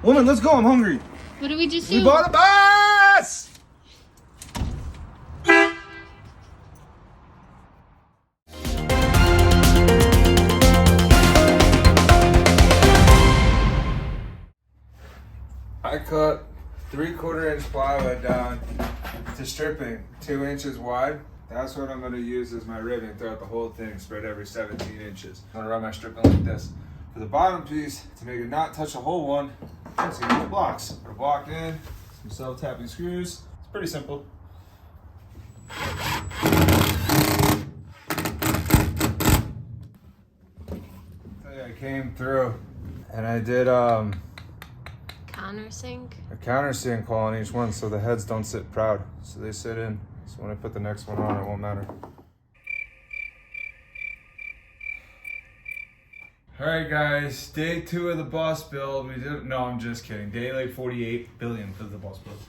Woman, let's go, I'm hungry. What did we just do? We bought a bus! I cut 3/4 inch plywood down to stripping 2 inches wide. That's what I'm going to use as my ribbing throughout the whole thing, spread every 17 inches. I'm going to run my stripping like this. For the bottom piece, to make it not touch the whole one, I'm just going to use blocks. Put a block in, some self-tapping screws. It's pretty simple. I came through and I did Countersink. a countersink hole on each one so the heads don't sit proud. So they sit in. So when I put the next one on, it won't matter. All right, guys, day 2 of the bus build. We did, no, I'm just kidding. Day like 48 billionth of the bus build.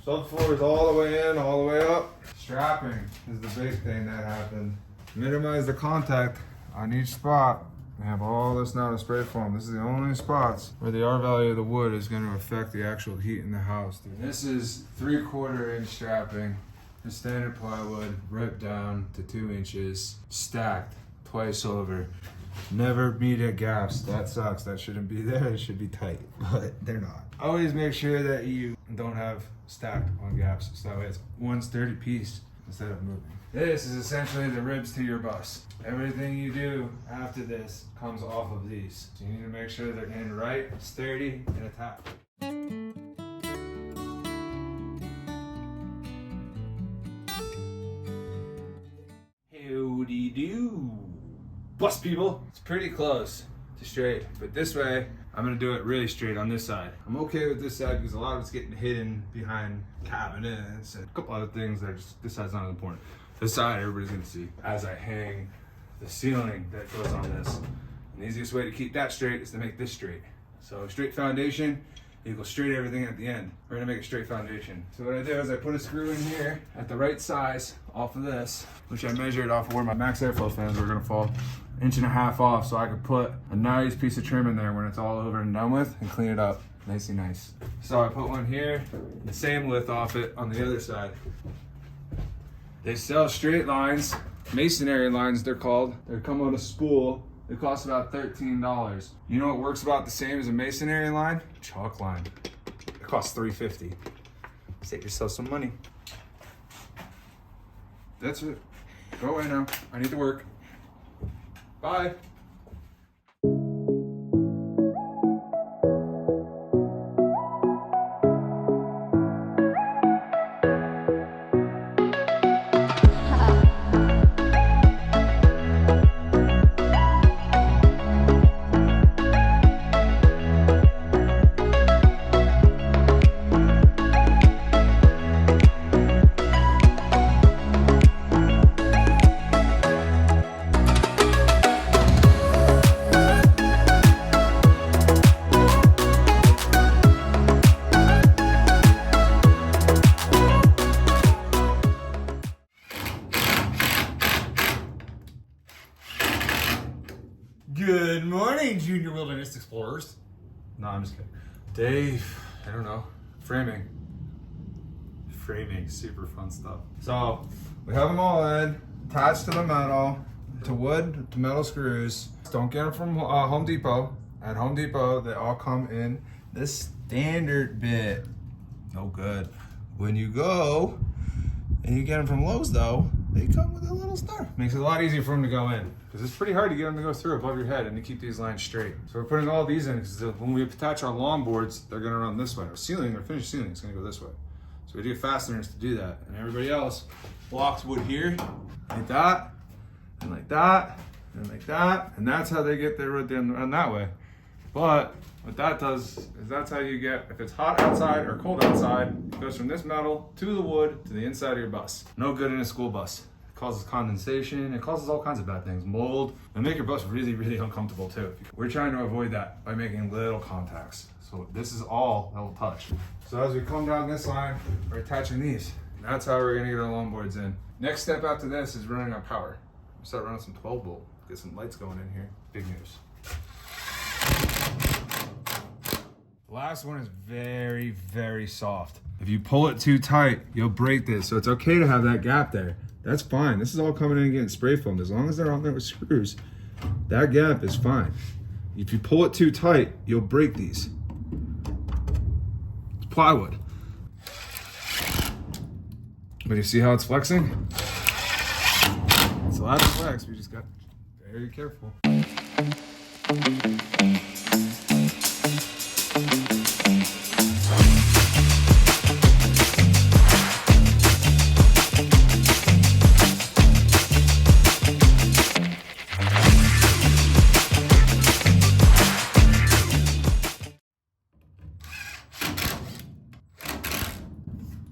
Subfloor is all the way in, all the way up. Strapping is the big thing that happened. Minimize the contact on each spot. I have all this now to spray foam. This is the only spots where the R value of the wood is going to affect the actual heat in the house. This is 3/4 inch strapping. The standard plywood ripped down to 2 inches, stacked twice over. Never meet at gaps. That sucks. That shouldn't be there. It should be tight, but they're not. Always make sure that you don't have stacked on gaps, so that way it's one sturdy piece instead of moving. This is essentially the ribs to your bus. Everything you do after this comes off of these. So you need to make sure they're in right, sturdy, and attached. Howdy do. Bus people. It's pretty close to straight, but this way, I'm gonna do it really straight on this side. I'm okay with this side because a lot of it's getting hidden behind cabinets and a couple other things that are just, this side's not important. This side, everybody's gonna see as I hang the ceiling that goes on this. And the easiest way to keep that straight is to make this straight. So straight foundation equals straight everything at the end. We're gonna make a straight foundation. So what I do is I put a screw in here at the right size off of this, which I measured off of where my max airflow fans were gonna fall. 1.5 inches off, so I could put a nice piece of trim in there when it's all over and done with and clean it up nicey nice. So I put one here, the same width off it on the other side. They sell straight lines, masonry lines they're called. They come on a spool. They cost about $13. You know what works about the same as a masonry line? Chalk line. It costs $3.50. Save yourself some money. That's it. Go away now. I need to work. Bye. Good morning, Junior Wilderness Explorers. No, I'm just kidding. Dave, I don't know. Framing. Framing, super fun stuff. So, we have them all in, attached to the metal, to wood, to metal screws. Don't get them from Home Depot. At Home Depot, they all come in this standard bit. No good. When you go and you get them from Lowe's though, they come with a little star. Makes it a lot easier for them to go in, because it's pretty hard to get them to go through above your head and to keep these lines straight. So we're putting all these in because when we attach our lawn boards, they're gonna run this way. Our ceiling, our finished ceiling is gonna go this way. So we do fasteners to do that. And everybody else blocks wood here, like that, and like that, and like that. And that's how they get their wood run that way. But what that does is that's how you get, if it's hot outside or cold outside, it goes from this metal to the wood to the inside of your bus. No good in a school bus. It causes condensation, it causes all kinds of bad things, mold, and make your bus really, really uncomfortable too. We're trying to avoid that by making little contacts. So this is all that will touch. So as we come down this line, we're attaching these. That's how we're gonna get our lawn boards in. Next step after this is running our power. We'll start running some 12 volt, get some lights going in here. Big news. last one is very, very soft. If you pull it too tight, you'll break this. So it's okay to have that gap there. That's fine. This is all coming in and getting spray foamed. As long as they're on there with screws, that gap is fine. If you pull it too tight, you'll break these. It's plywood. But you see how it's flexing? It's allowed to flex, we just got very careful.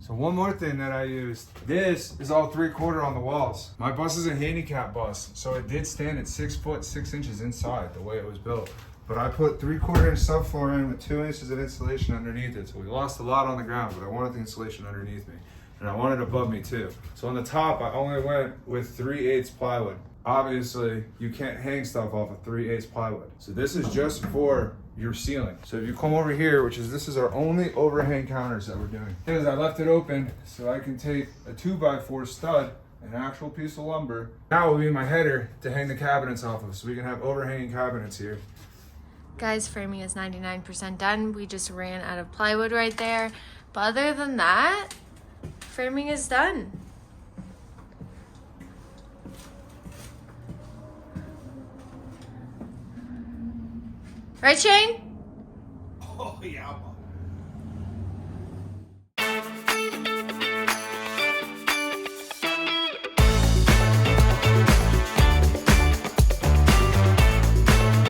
So one more thing that I used, this is all 3/4 on the walls. My bus is a handicap bus, so it did stand at 6 foot 6 inches inside the way it was built. But I put 3/4 inch subfloor in with 2 inches of insulation underneath it. So we lost a lot on the ground, but I wanted the insulation underneath me. And I wanted it above me too. So on the top, I only went with 3/8 plywood. Obviously, you can't hang stuff off of 3/8 plywood. So this is just for your ceiling. So if you come over here, this is our only overhang counters that we're doing. Because I left it open so I can take a 2x4 stud, an actual piece of lumber. That will be my header to hang the cabinets off of, so we can have overhanging cabinets here. Guys, framing is 99% done. We just ran out of plywood right there. But other than that, framing is done. Right, Shane? Oh, yeah.